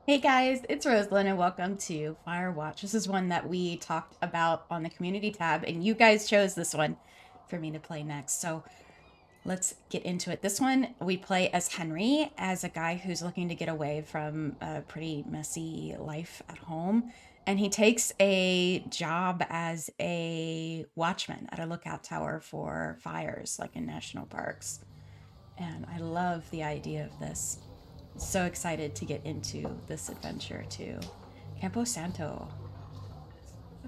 Hey guys, it's Rosealyn and welcome to Firewatch. This is one that we talked about on the community tab, and you guys chose this one for me to play next. So let's get into it. This one we play as Henry, as a guy who's looking to get away from a pretty messy life at home. And he takes a job as a watchman at a lookout tower for fires, like in national parks. And I love the idea of this. So excited to get into this adventure too. Campo Santo.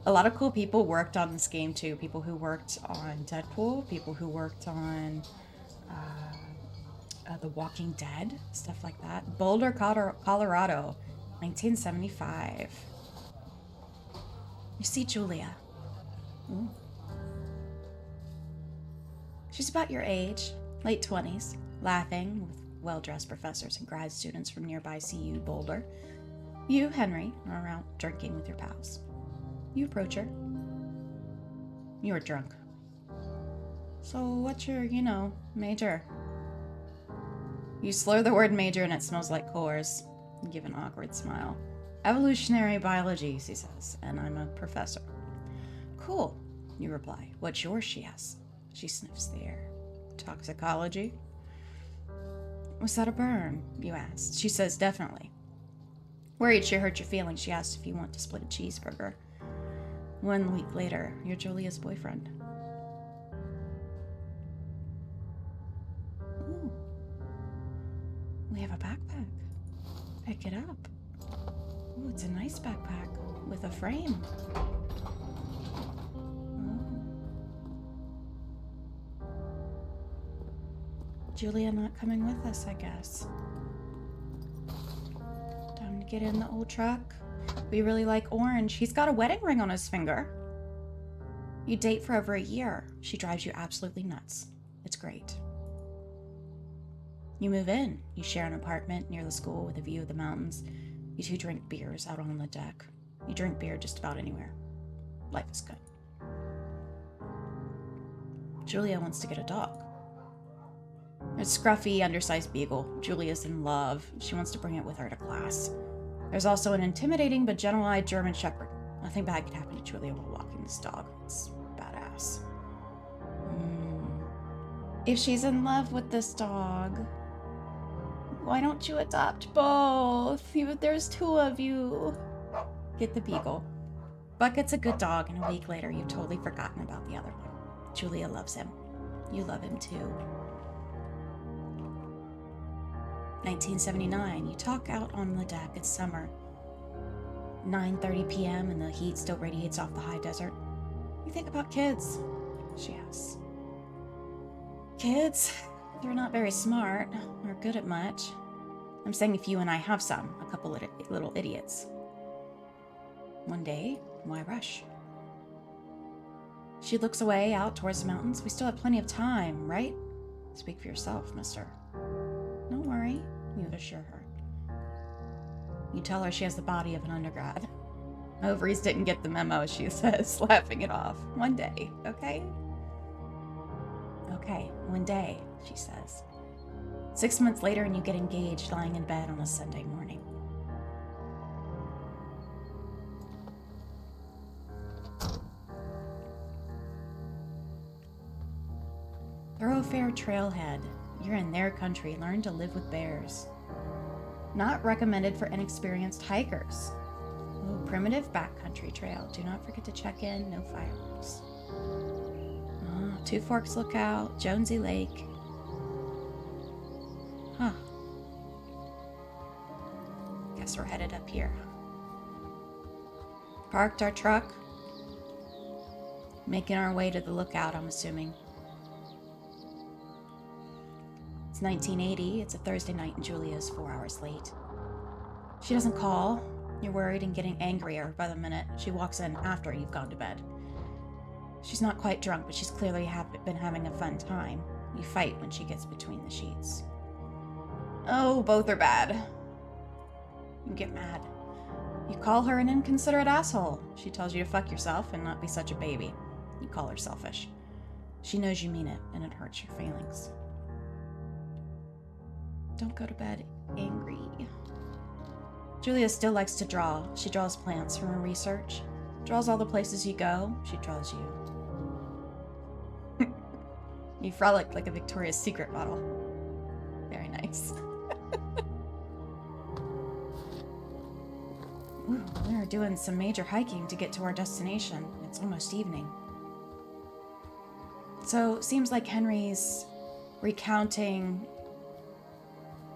A lot of cool people worked on this game too. People who worked on Deadpool, people who worked on The Walking Dead, stuff like that. Boulder, Colorado, 1975. You see Julia. Ooh. She's about your age, late 20s, laughing with well-dressed professors and grad students from nearby CU Boulder. You, Henry, are out drinking with your pals. You approach her. You are drunk. So what's your, major? You slur the word major and it smells like Coors. You give an awkward smile. Evolutionary biology, she says, and I'm a professor. Cool, you reply. What's yours, she asks. She sniffs the air. Toxicology? Was that a burn? You asked. She says, definitely. Worried she hurt your feelings, she asked if you want to split a cheeseburger. 1 week later, you're Julia's boyfriend. Ooh. We have a backpack. Pick it up. Ooh, it's a nice backpack with a frame. Julia not coming with us, I guess. Time to get in the old truck. We really like Orange. He's got a wedding ring on his finger. You date for over a year. She drives you absolutely nuts. It's great. You move in. You share an apartment near the school with a view of the mountains. You two drink beers out on the deck. You drink beer just about anywhere. Life is good. Julia wants to get a dog. A scruffy, undersized beagle. Julia's in love. She wants to bring it with her to class. There's also an intimidating but gentle-eyed German shepherd. Nothing bad could happen to Julia while walking this dog. It's badass. If she's in love with this dog, why don't you adopt both? There's two of you. Get the beagle. Bucket's a good dog, and a week later, you've totally forgotten about the other one. Julia loves him. You love him too. 1979, you talk out on the deck. It's summer. 9:30 p.m. and the heat still radiates off the high desert. You think about kids, she asks. Kids? They're not very smart or good at much. I'm saying if you and I have some, a couple of little idiots. One day, why rush? She looks away out towards the mountains. We still have plenty of time, right? Speak for yourself, mister. Don't worry, you assure her. You tell her she has the body of an undergrad. Ovaries didn't get the memo, she says, laughing it off. One day, okay? Okay, one day, she says. 6 months later and you get engaged lying in bed on a Sunday morning. Thoroughfare trailhead. You're in their country. Learn to live with bears. Not recommended for inexperienced hikers. Oh, primitive backcountry trail. Do not forget to check in. No fireworks. Oh, Two Forks Lookout. Jonesy Lake. Huh. Guess we're headed up here. Parked our truck. Making our way to the lookout, I'm assuming. It's 1980. It's a Thursday night and Julia is 4 hours late. She doesn't call. You're worried and getting angrier by the minute. She walks in after you've gone to bed. She's not quite drunk, but she's clearly been having a fun time. You fight when she gets between the sheets. Oh, both are bad. You get mad. You call her an inconsiderate asshole. She tells you to fuck yourself and not be such a baby. You call her selfish. She knows you mean it, and it hurts your feelings. Don't go to bed angry. Julia still likes to draw. She draws plants from her research. Draws all the places you go. She draws you. You frolic like a Victoria's Secret model. Very nice. Ooh, we are doing some major hiking to get to our destination. It's almost evening. So, seems like Henry's recounting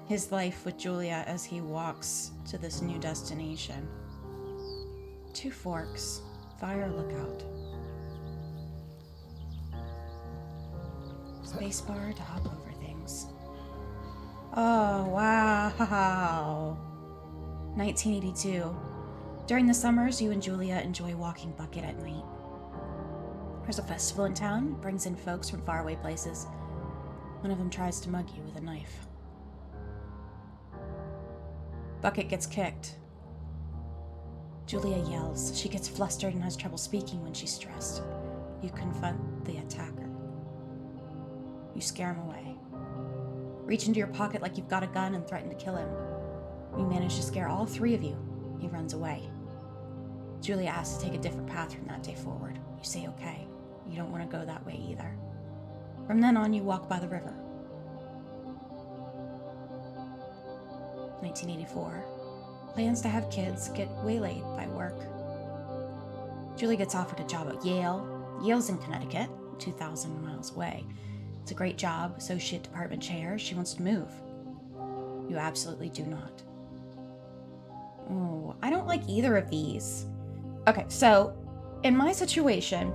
his life with Julia as he walks to this new destination. 2 forks. Fire lookout. Spacebar to hop over things. Oh, wow. 1982. During the summers, you and Julia enjoy walking Bucket at night. There's a festival in town. It brings in folks from faraway places. One of them tries to mug you with a knife. Bucket gets kicked. Julia yells. She gets flustered and has trouble speaking when she's stressed. You confront the attacker. You scare him away. Reach into your pocket like you've got a gun and threaten to kill him. You manage to scare all 3 of you. He runs away. Julia asks to take a different path from that day forward. You say okay. You don't want to go that way either. From then on, you walk by the river. 1984. Plans to have kids get waylaid by work. Julie gets offered a job at Yale. Yale's in Connecticut, 2,000 miles away. It's a great job, associate department chair. She wants to move. You absolutely do not. Oh, I don't like either of these. Okay, so in my situation,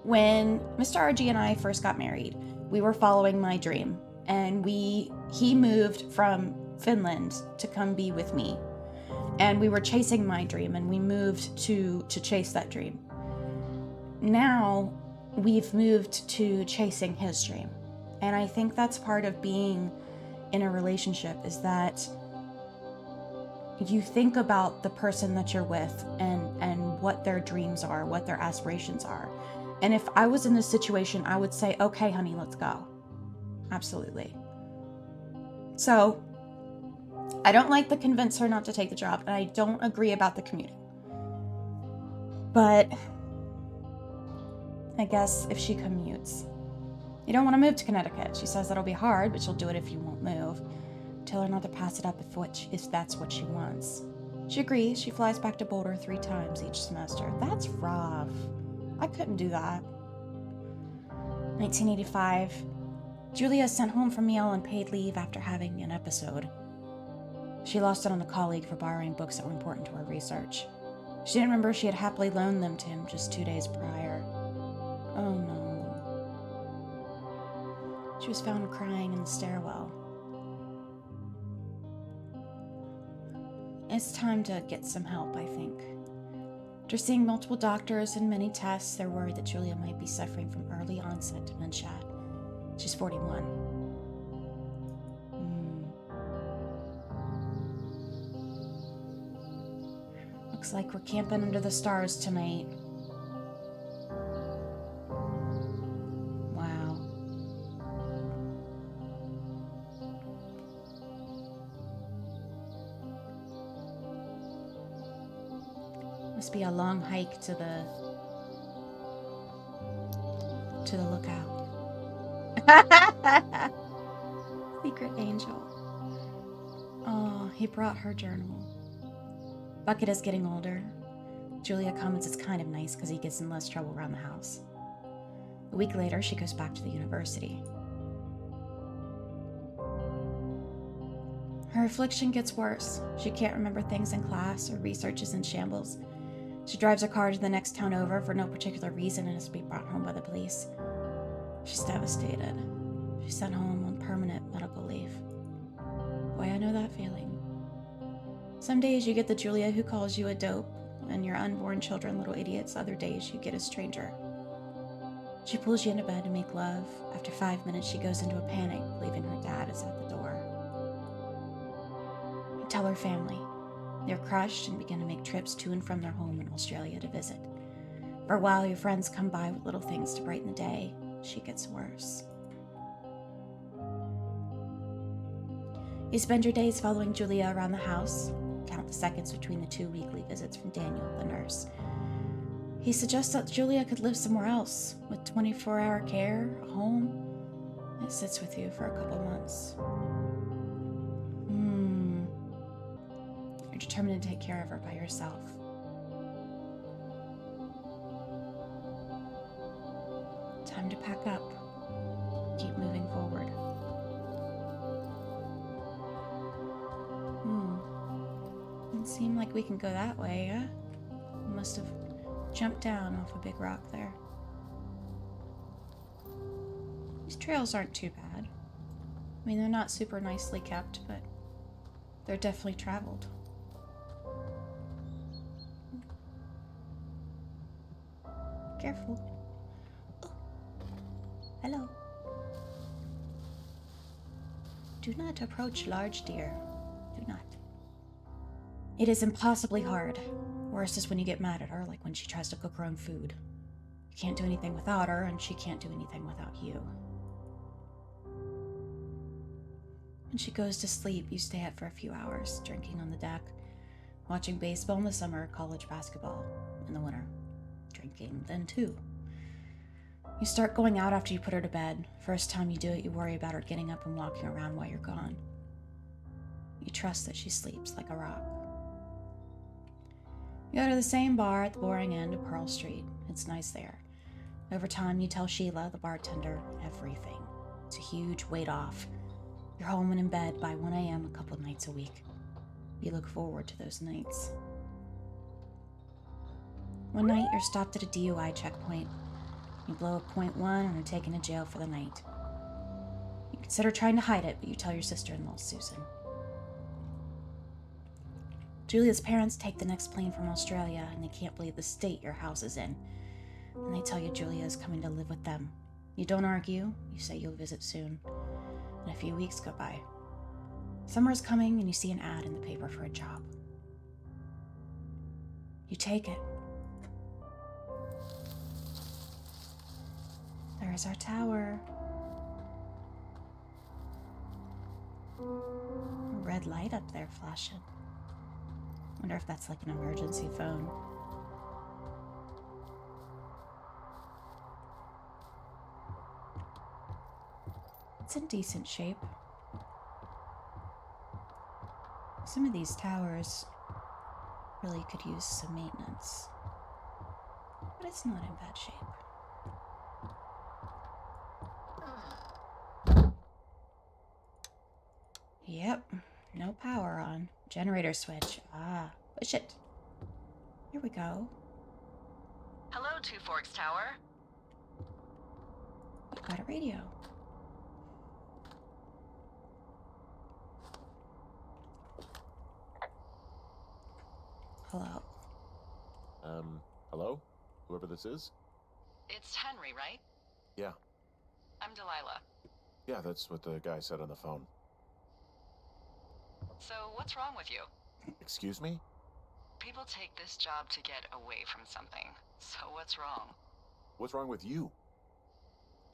when Mr. RG and I first got married, we were following my dream, and he moved from Finland to come be with me, and we were chasing my dream, and we moved to chase that dream. Now we've moved to chasing his dream, and I think that's part of being in a relationship, is that you think about the person that you're with and what their dreams are, what their aspirations are. And if I was in this situation, I would say, okay, honey, let's go. Absolutely. So I don't like the convince her not to take the job, and I don't agree about the commuting. But I guess if she commutes. You don't want to move to Connecticut. She says that'll be hard, but she'll do it if you won't move. Tell her not to pass it up if that's what she wants. She agrees. She flies back to Boulder 3 times each semester. That's rough. I couldn't do that. 1985. Julia is sent home from Yale on paid leave after having an episode. She lost it on a colleague for borrowing books that were important to her research. She didn't remember she had happily loaned them to him just 2 days prior. Oh no. She was found crying in the stairwell. It's time to get some help, I think. After seeing multiple doctors and many tests, they're worried that Julia might be suffering from early onset dementia. She's 41. Looks like we're camping under the stars tonight. Wow. Must be a long hike to the lookout. Secret angel. Oh, he brought her journal. Bucket is getting older. Julia comments it's kind of nice because he gets in less trouble around the house. A week later, she goes back to the university. Her affliction gets worse. She can't remember things in class. Her research is in shambles. She drives her car to the next town over for no particular reason and has to be brought home by the police. She's devastated. She's sent home on permanent medical leave. Boy, I know that feeling. Some days you get the Julia who calls you a dope and your unborn children little idiots. Other days you get a stranger. She pulls you into bed to make love. After 5 minutes, she goes into a panic, believing her dad is at the door. You tell her family. They're crushed and begin to make trips to and from their home in Australia to visit. For a while, your friends come by with little things to brighten the day. She gets worse. You spend your days following Julia around the house, count the seconds between the 2 weekly visits from Daniel, the nurse. He suggests that Julia could live somewhere else, with 24-hour care, a home. It sits with you for a couple months. You're determined to take care of her by yourself. Time to pack up. Keep moving forward. Doesn't seem like we can go that way, yeah? We must have jumped down off a big rock there. These trails aren't too bad. I mean, they're not super nicely kept, but they're definitely traveled. Careful. Oh. Hello. Do not approach large deer. Do not. It is impossibly hard. Worst is when you get mad at her, like when she tries to cook her own food. You can't do anything without her, and she can't do anything without you. When she goes to sleep, you stay up for a few hours, drinking on the deck, watching baseball in the summer, college basketball in the winter. Drinking then too. You start going out after you put her to bed. First time you do it, you worry about her getting up and walking around while you're gone. You trust that she sleeps like a rock. You go to the same bar at the boring end of Pearl Street. It's nice there. Over time, you tell Sheila, the bartender, everything. It's a huge weight off. You're home and in bed by 1 a.m. a couple nights a week. You look forward to those nights. One night, you're stopped at a DUI checkpoint. You blow a .1 and are taken to jail for the night. You consider trying to hide it, but you tell your sister-in-law, Susan. Julia's parents take the next plane from Australia, and they can't believe the state your house is in. And they tell you Julia is coming to live with them. You don't argue. You say you'll visit soon. And a few weeks go by. Summer is coming, and you see an ad in the paper for a job. You take it. There's our tower. A red light up there flashing. Wonder if that's like an emergency phone. It's in decent shape. Some of these towers really could use some maintenance, but it's not in bad shape. Yep, no power on. Generator switch. Push it. Here we go. Hello, Two Forks Tower. I've got a radio. Hello? Hello? Whoever this is? It's Henry, right? Yeah. I'm Delilah. Yeah, that's what the guy said on the phone. So, what's wrong with you? Excuse me? People take this job to get away from something. So, what's wrong? What's wrong with you?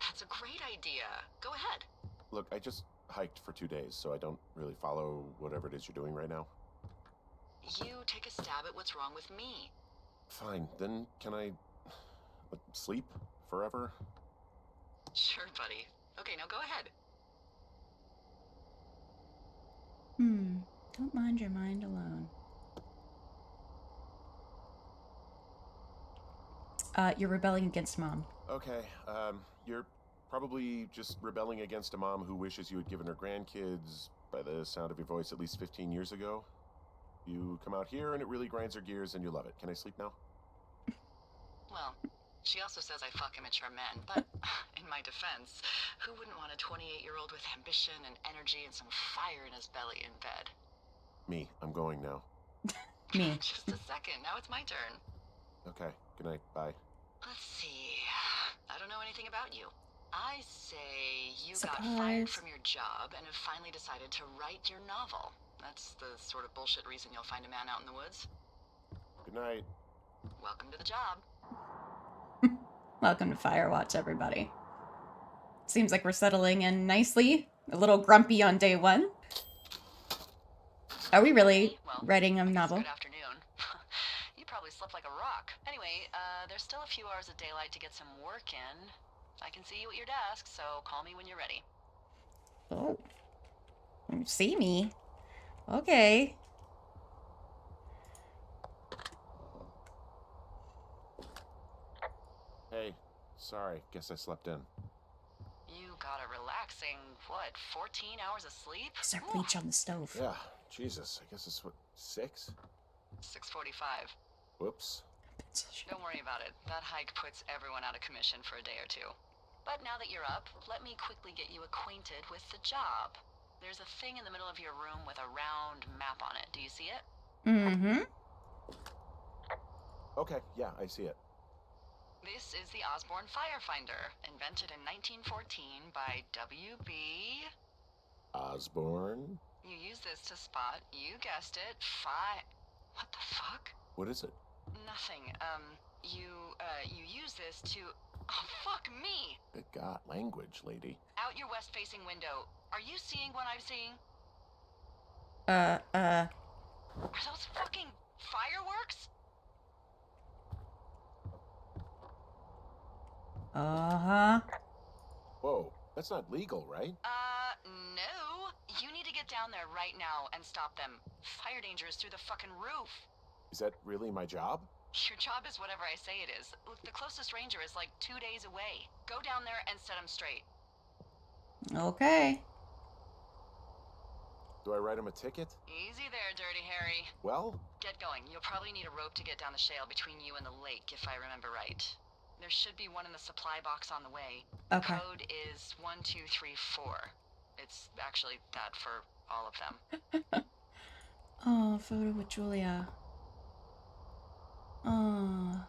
That's a great idea. Go ahead. Look, I just hiked for 2 days, so I don't really follow whatever it is you're doing right now. You take a stab at what's wrong with me. Fine, then can I sleep forever? Sure, buddy. Okay, now go ahead. Don't mind your mind alone. You're rebelling against Mom. Okay, you're probably just rebelling against a mom who wishes you had given her grandkids, by the sound of your voice, at least 15 years ago. You come out here and it really grinds her gears and you love it. Can I sleep now? Well, she also says I fuck immature men, but in my defense, who wouldn't want a 28-year-old with ambition and energy and some fire in his belly in bed? Me, I'm going now. Me. Just a second, now it's my turn. Okay, good night, bye. Let's see. I don't know anything about you. I say you Surprise. got fired from your job and have finally decided to write your novel. That's the sort of bullshit reason you'll find a man out in the woods. Good night. Welcome to the job. Welcome to Firewatch, everybody. Seems like we're settling in nicely. A little grumpy on day one. Are we really Me? Well, writing a I guess novel? good afternoon. You probably slept like a rock. Anyway, there's still a few hours of daylight to get some work in. I can see you at your desk, so call me when you're ready. Oh. See me. Okay. Hey, sorry. Guess I slept in. You got a relaxing, what, 14 hours of sleep? Is there bleach on the stove? Yeah, Jesus. I guess it's what, 6? 6:45. Whoops. Don't worry about it. That hike puts everyone out of commission for a day or two. But now that you're up, let me quickly get you acquainted with the job. There's a thing in the middle of your room with a round map on it. Do you see it? Mm-hmm. Okay, yeah, I see it. This is the Osborne Firefinder, invented in 1914 by W.B. Osborne? You use this to spot, you guessed it, What the fuck? What is it? Nothing. You use this to... Oh, fuck me! Good God, language, lady. Out your west-facing window. Are you seeing what I'm seeing? Uh. Are those fucking fireworks? Uh-huh. Whoa, that's not legal, right? No. You need to get down there right now and stop them. Fire danger is through the fucking roof. Is that really my job? Your job is whatever I say it is. Look, the closest ranger is like 2 days away. Go down there and set him straight. Okay. Do I write him a ticket? Easy there, Dirty Harry. Well? Get going. You'll probably need a rope to get down the shale between you and the lake, if I remember right. There should be one in the supply box on the way. Okay. Code is 1234. It's actually that for all of them. Oh, photo with Julia. Oh.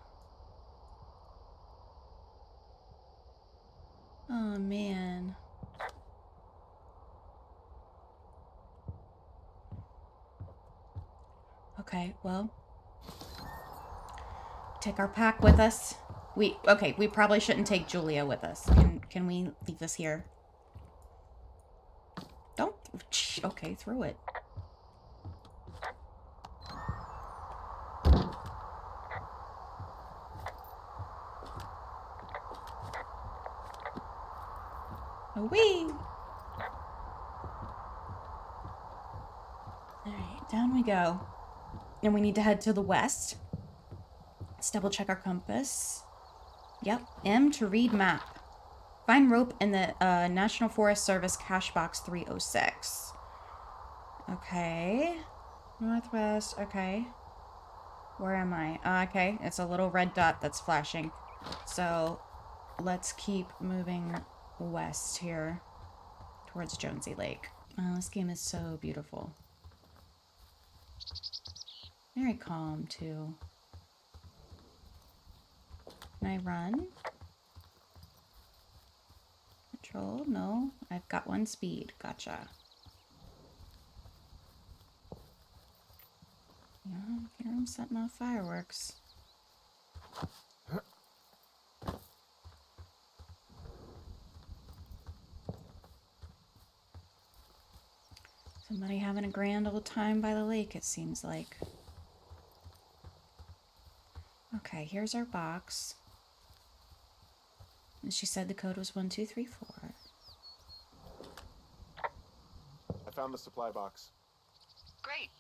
Oh, man. Okay, well. Take our pack with us. We probably shouldn't take Julia with us. Can we leave this here? Don't. Okay, throw it. Whee! Alright, down we go. And we need to head to the west. Let's double check our compass. Yep, M to read map. Find rope in the National Forest Service cache box 306. Okay. Northwest, okay. Where am I? Okay, it's a little red dot that's flashing. So, let's keep moving west here towards Jonesy Lake. Oh, this game is so beautiful. Very calm, too. Can I run? Control? No. I've got 1 speed. Gotcha. Yeah, here I'm setting off fireworks. Somebody having a grand old time by the lake, it seems like. Okay, here's our box. And she said the code was 1234. I found the supply box. Great.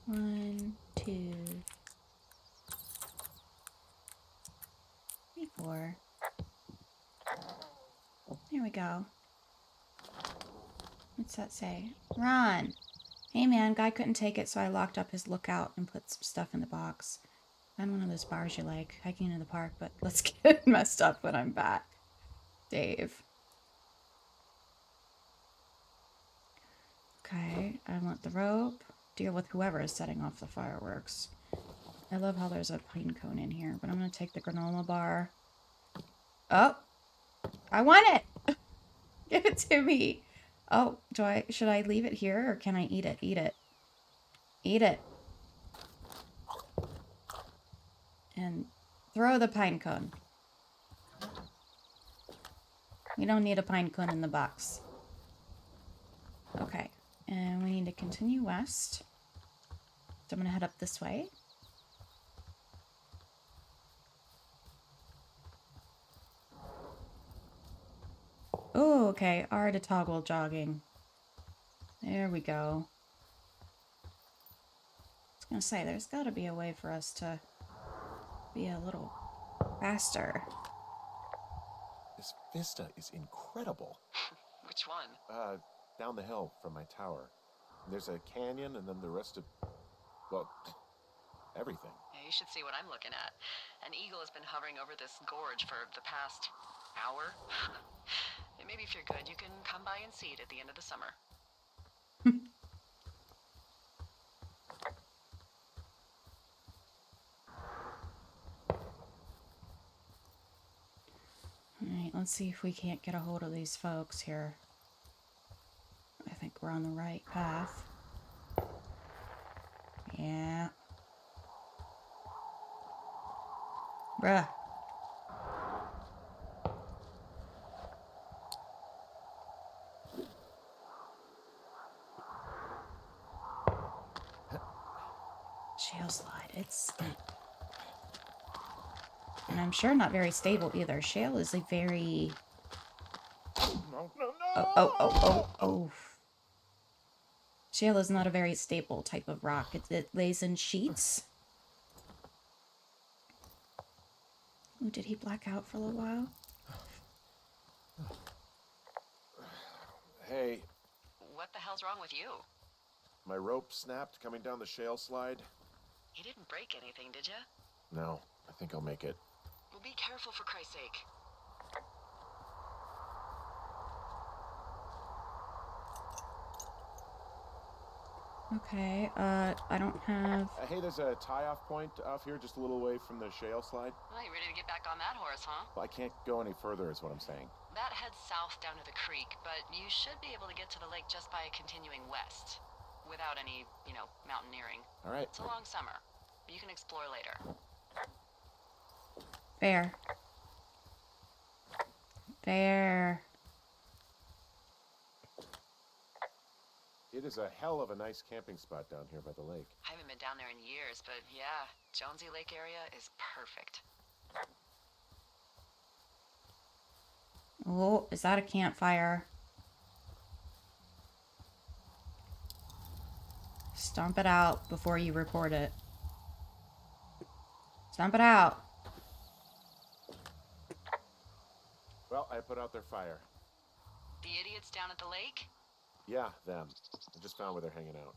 1, 2, 3, 4. There we go. What's that say? Ron! Hey man, guy couldn't take it, so I locked up his lookout and put some stuff in the box. Find one of those bars you like. Hiking into the park, but let's get messed up when I'm back. Dave. Okay, I want the rope. Deal with whoever is setting off the fireworks. I love how there's a pine cone in here, but I'm gonna take the granola bar. Oh! I want it! Give it to me! Oh, should I leave it here, or can I eat it? Eat it. Eat it. And throw the pine cone. We don't need a pine cone in the box. Okay, and we need to continue west. So I'm gonna head up this way. Oh, okay. R to toggle jogging. There we go. I was gonna say, there's gotta be a way for us to be a little faster. This vista is incredible. Which one? Down the hill from my tower. There's a canyon and then the rest of, well, everything. Yeah, you should see what I'm looking at. An eagle has been hovering over this gorge for the past hour. And maybe if you're good, you can come by and see it at the end of the summer. Alright, let's see if we can't get a hold of these folks here. I think we're on the right path. Yeah. Bruh. Shale slide. It's... And I'm sure not very stable either. Shale is a very... No. Oh. Shale is not a very stable type of rock. It lays in sheets. Oh, did he black out for a little while? Hey, What the hell's wrong with you? my rope snapped coming down the shale slide. You didn't break anything, did you? No, I think I'll make it. Well, be careful for Christ's sake. Okay, I don't have... Hey, there's a tie-off point off here just a little away from the shale slide. Well, you ready to get back on that horse, huh? Well, I can't go any further is what I'm saying. That heads south down to the creek, but you should be able to get to the lake just by continuing west. Without any, mountaineering. All right. It's a long summer. You can explore later. Fair. It is a hell of a nice camping spot down here by the lake. I haven't been down there in years, but yeah, Jonesy Lake area is perfect. Oh, is that a campfire? Stomp it out before you report it. Stomp it out. Well, I put out their fire. The idiots down at the lake? Yeah, them. I just found where they're hanging out.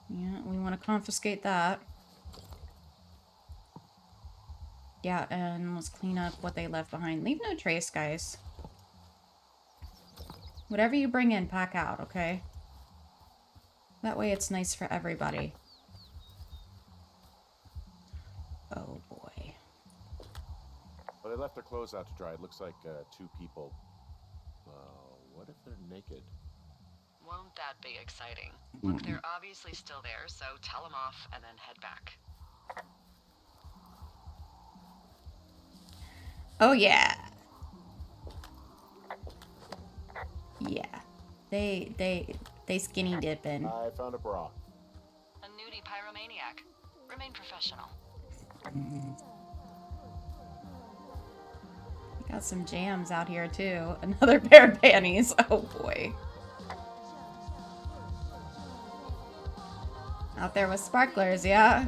Yeah, we want to confiscate that. Yeah, and let's clean up what they left behind. Leave no trace, guys. Whatever you bring in, pack out, okay? That way it's nice for everybody. Oh, boy. Well, they left their clothes out to dry. It looks like two people. What if they're naked? Won't that be exciting? Look, they're obviously still there, so tell them off and then head back. Oh, yeah. Yeah. They skinny dipping. I found a bra. A nudie pyromaniac. Remain professional. Got some jams out here, too. Another pair of panties. Oh, boy. Out there with sparklers, yeah.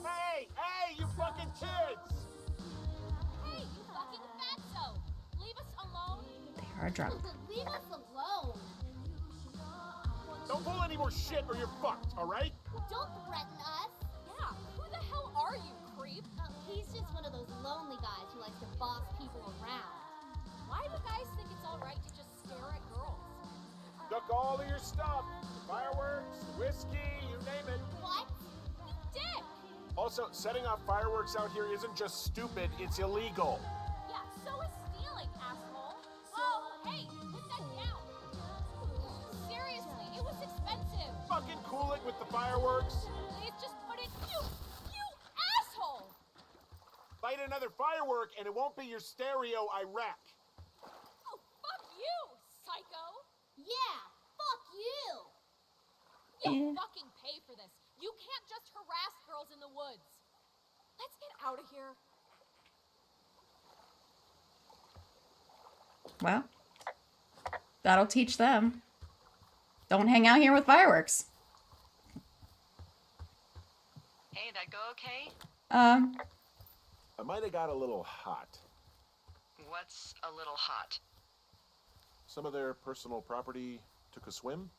Hey, you fucking kids! Hey, you fucking fatso! Leave us alone! They are drunk. Leave us alone! Don't pull any more shit or you're fucked, alright? Don't threaten us! Yeah, who the hell are you, creep? He's just one of those lonely guys who likes to boss people around. Why do guys think it's alright to just stare at girls? Took all of your stuff. Fireworks, whiskey, you name it. What? You dick! Also, setting off fireworks out here isn't just stupid, it's illegal. Yeah, so is stealing, asshole! Oh, hey, put that down! Seriously, it was expensive! Fucking cool it with the fireworks. Please just put it... You light another firework, and it won't be your stereo I wreck. Oh, fuck you, psycho! Yeah, fuck you! You'll fucking pay for this. You can't just harass girls in the woods. Let's get out of here. Well, that'll teach them. Don't hang out here with fireworks. Hey, that go okay? I might have got a little hot. What's a little hot? Some of their personal property took a swim.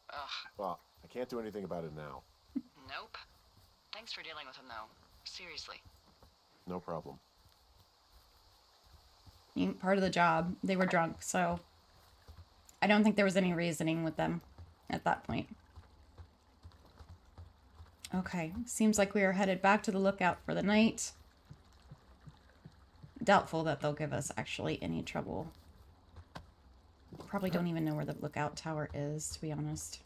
Ugh, Well, I can't do anything about it now. nope. Thanks for dealing with him, though. Seriously. No problem. Part of the job. They were drunk, so I don't think there was any reasoning with them at that point. Okay, seems like we are headed back to the lookout for the night. Doubtful that they'll give us actually any trouble. Probably don't even know where the lookout tower is, to be honest.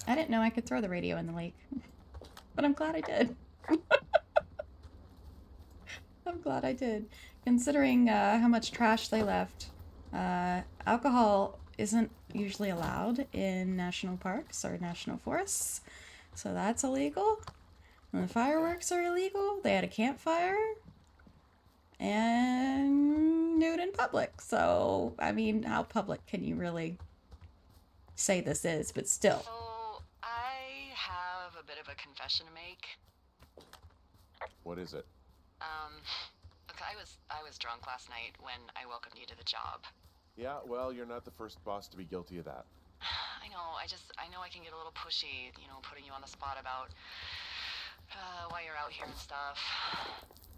I didn't know I could throw the radio in the lake, but I'm glad I did. I'm glad I did. Considering how much trash they left, alcohol isn't usually allowed in national parks or national forests, so that's illegal. And the fireworks are illegal. They had a campfire and nude in public. So, I mean, how public can you really say this is? But still. So, I have a bit of a confession to make. What is it? Look, I was drunk last night when I welcomed you to the job. Yeah, well, you're not the first boss to be guilty of that. I know, I know I can get a little pushy, putting you on the spot about why you're out here and stuff.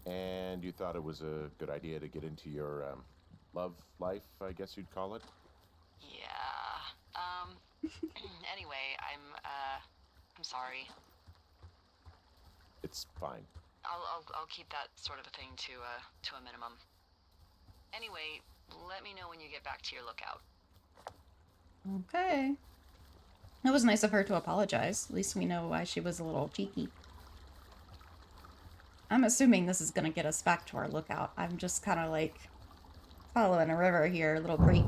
And you thought it was a good idea to get into your love life, I guess you'd call it? Yeah. Anyway, I'm sorry. It's fine. I'll keep that sort of a thing to a minimum. Anyway, let me know when you get back to your lookout. Okay. It was nice of her to apologize. At least we know why she was a little cheeky. I'm assuming this is going to get us back to our lookout. I'm just kind of like following a river here, a little creek.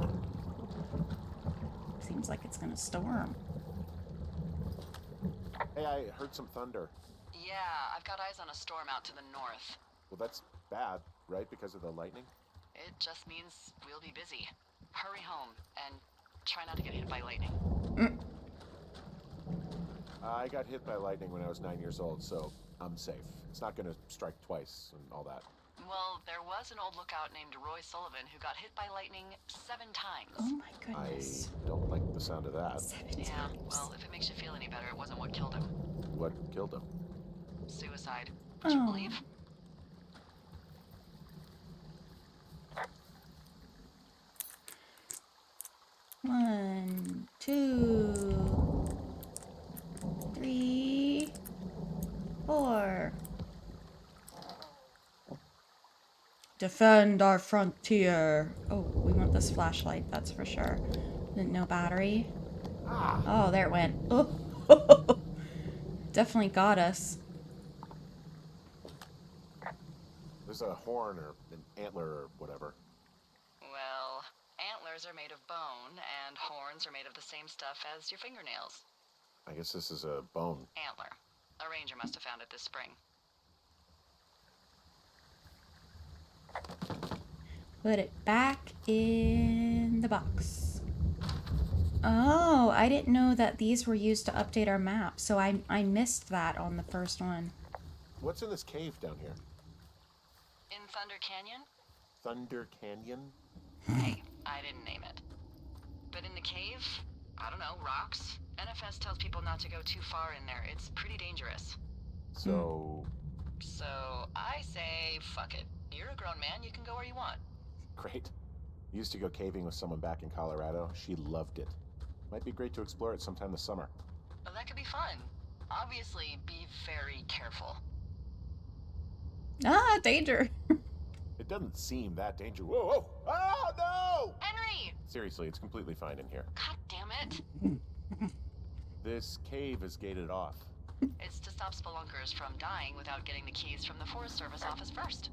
Seems like it's going to storm. Hey, I heard some thunder. Yeah, I've got eyes on a storm out to the north. Well, that's bad, right? Because of the lightning? It just means we'll be busy. Hurry home and try not to get hit by lightning. I got hit by lightning when I was 9 years old, so I'm safe. It's not going to strike twice and all that. Well, there was an old lookout named Rosealyn who got hit by lightning 7 times. Oh my goodness. I don't like the sound of that. 7 Yeah, times. well, if it makes you feel any better, it wasn't what killed him. What killed him? Suicide. Would you Oh. believe? One, 2, 3, 4. Defend our frontier. Oh, we want this flashlight, that's for sure. No battery. Oh, there it went. Oh, definitely got us. There's a horn or an antler or whatever. Well, antlers are made of bone, and horns are made of the same stuff as your fingernails. I guess this is a bone. Antler. A ranger must have found it this spring. Put it back in the box. Oh, I didn't know that these were used to update our map, so I missed that on the first one. What's in this cave down here? In Thunder Canyon? Thunder Canyon? Hey, I didn't name it. But in the cave, I don't know, rocks? NFS tells people not to go too far in there. It's pretty dangerous. So... So, I say, fuck it. You're a grown man, you can go where you want. Great. Used to go caving with someone back in Colorado. She loved it. Might be great to explore it sometime this summer. Well, that could be fun. Obviously, be very careful. Ah, danger. It doesn't seem that dangerous. Whoa, whoa! Oh, no! Henry! Seriously, it's completely fine in here. God damn it. This cave is gated off. It's to stop spelunkers from dying without getting the keys from the Forest Service office first.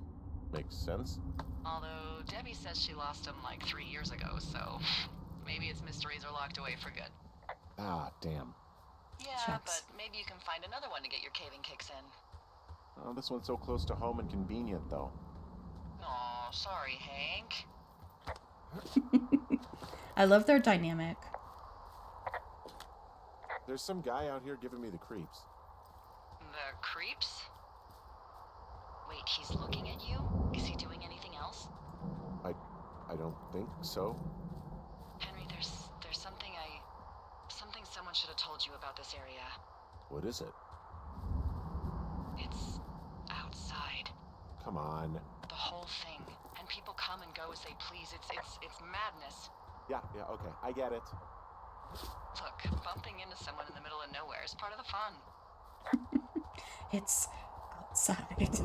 Makes sense. Although Debbie says she lost them like 3 years ago, so maybe its mysteries are locked away for good. Ah, damn. Yeah, Shucks. but maybe you can find another one to get your caving kicks in. Oh, this one's so close to home and convenient, though. Aw, sorry, Hank. I love their dynamic. There's some guy out here giving me the creeps. The creeps? Wait, he's looking at you? Is he doing anything else? I don't think so. Henry, there's something someone should have told you about this area. What is it? It's outside. Come on. The whole thing. And people come and go as they please. It's madness. Yeah, okay. I get it. Look, bumping into someone in the middle of nowhere is part of the fun. It's outside.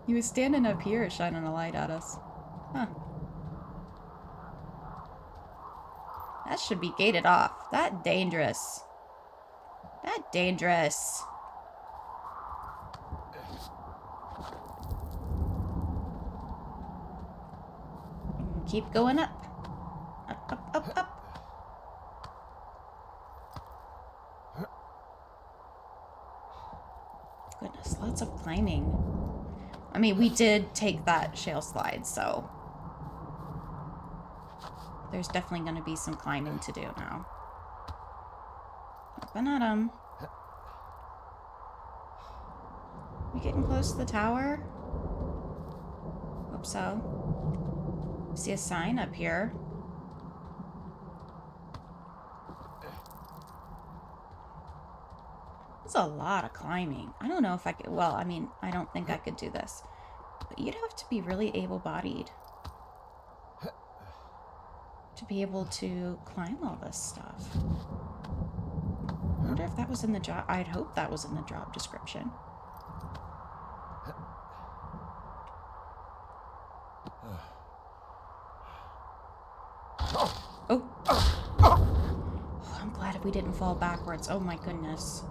He was standing up here shining a light at us. Huh. That should be gated off. That dangerous. That dangerous. Keep going up. Up, up, up, up. Goodness, lots of climbing. I mean, we did take that shale slide, so there's definitely going to be some climbing to do now. Open at 'em. We getting close to the tower? Hope so. See a sign up here. That's a lot of climbing. I don't know if I could, well, I mean, I don't think I could do this. But you'd have to be really able-bodied to be able to climb all this stuff. I wonder if that was in the job. I'd hope that was in the job description. Oh, I'm glad we didn't fall backwards. Oh my goodness.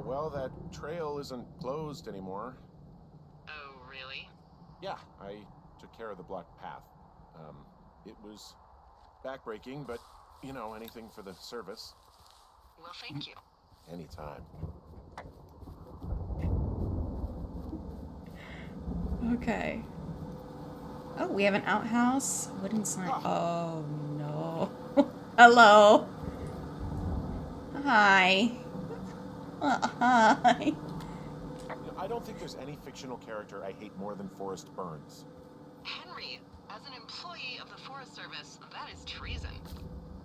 Well, that trail isn't closed anymore. Oh, really? Yeah, I took care of the blocked path. It was backbreaking, but, you know, anything for the service. Well, thank you. Anytime. Okay. Oh, we have an outhouse. Wooden sign. Oh, no. Hello. Hi. Hi. I don't think there's any fictional character I hate more than Forrest Burns. Henry, as an employee of the Forest Service, that is treason.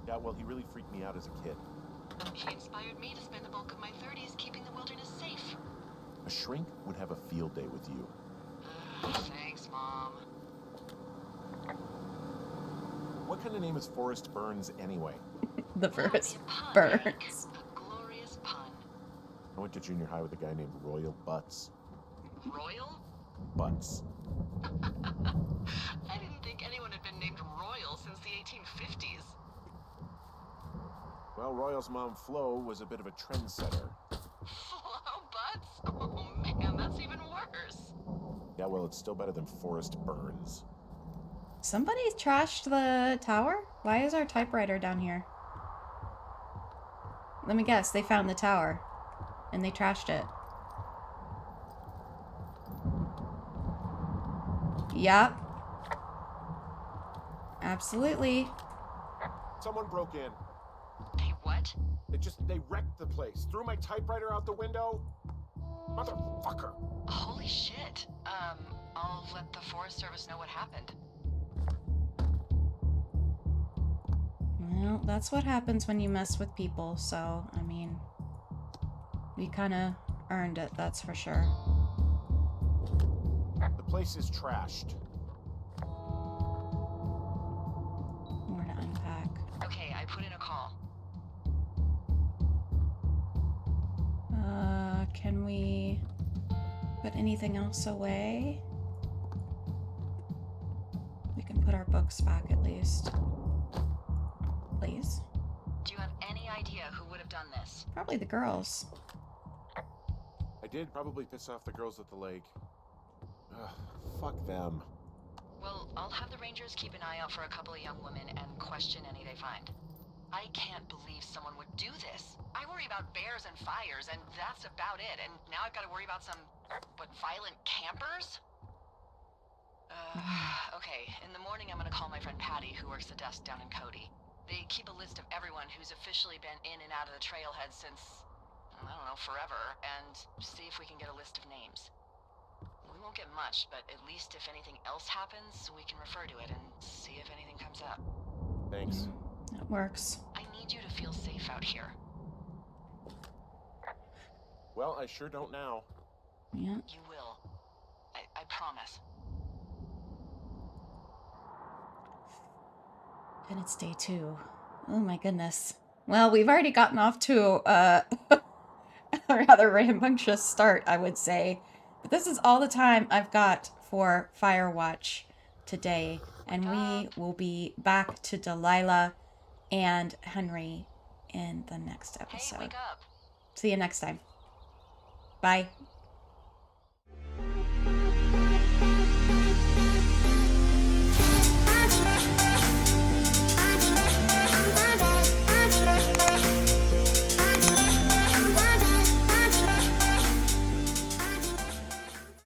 Yeah, well, he really freaked me out as a kid. He inspired me to spend the bulk of my 30s keeping the wilderness safe. A shrink would have a field day with you. Thanks, Mom. What kind of name is Forrest Burns anyway? The Well, that would first be a pun, birds. Hank. A glorious pun. I went to junior high with a guy named Royal Butts. Royal? Butts. I didn't think anyone had been named Royal since the 1850s. Well, Royal's mom, Flo, was a bit of a trendsetter. Flo Butts? Oh man, that's even worse. Yeah, well, it's still better than Forrest Burns. Somebody trashed the tower? Why is our typewriter down here? Let me guess, they found the tower. And they trashed it. Yep. Absolutely. Someone broke in. They what? They wrecked the place. Threw my typewriter out the window. Motherfucker. Holy shit. I'll let the Forest Service know what happened. Well, that's what happens when you mess with people, so, I mean, we kind of earned it, that's for sure. The place is trashed. More to unpack. Okay, I put in a call. Can we put anything else away? We can put our books back at least. Please. Do you have any Probably the girls. I did probably piss off the girls at the lake. Ugh, fuck them. Well, I'll have the Rangers keep an eye out for a couple of young women and question any they find. I can't believe someone would do this. I worry about bears and fires, and that's about it. And now I've got to worry about some, violent campers? Okay, in the morning I'm gonna call my friend Patty, who works the desk down in Cody. They keep a list of everyone who's officially been in and out of the trailhead since, I don't know, forever, and see if we can get a list of names. We won't get much, but at least if anything else happens, we can refer to it and see if anything comes up. Thanks. That works. I need you to feel safe out here. Well, I sure don't now. Yeah. You will. I promise. And it's day 2. Oh my goodness. Well, we've already gotten off to a rather rambunctious start, I would say. But this is all the time I've got for Firewatch today. And we will be back to Delilah and Henry in the next episode. Hey, wake up. See you next time. Bye.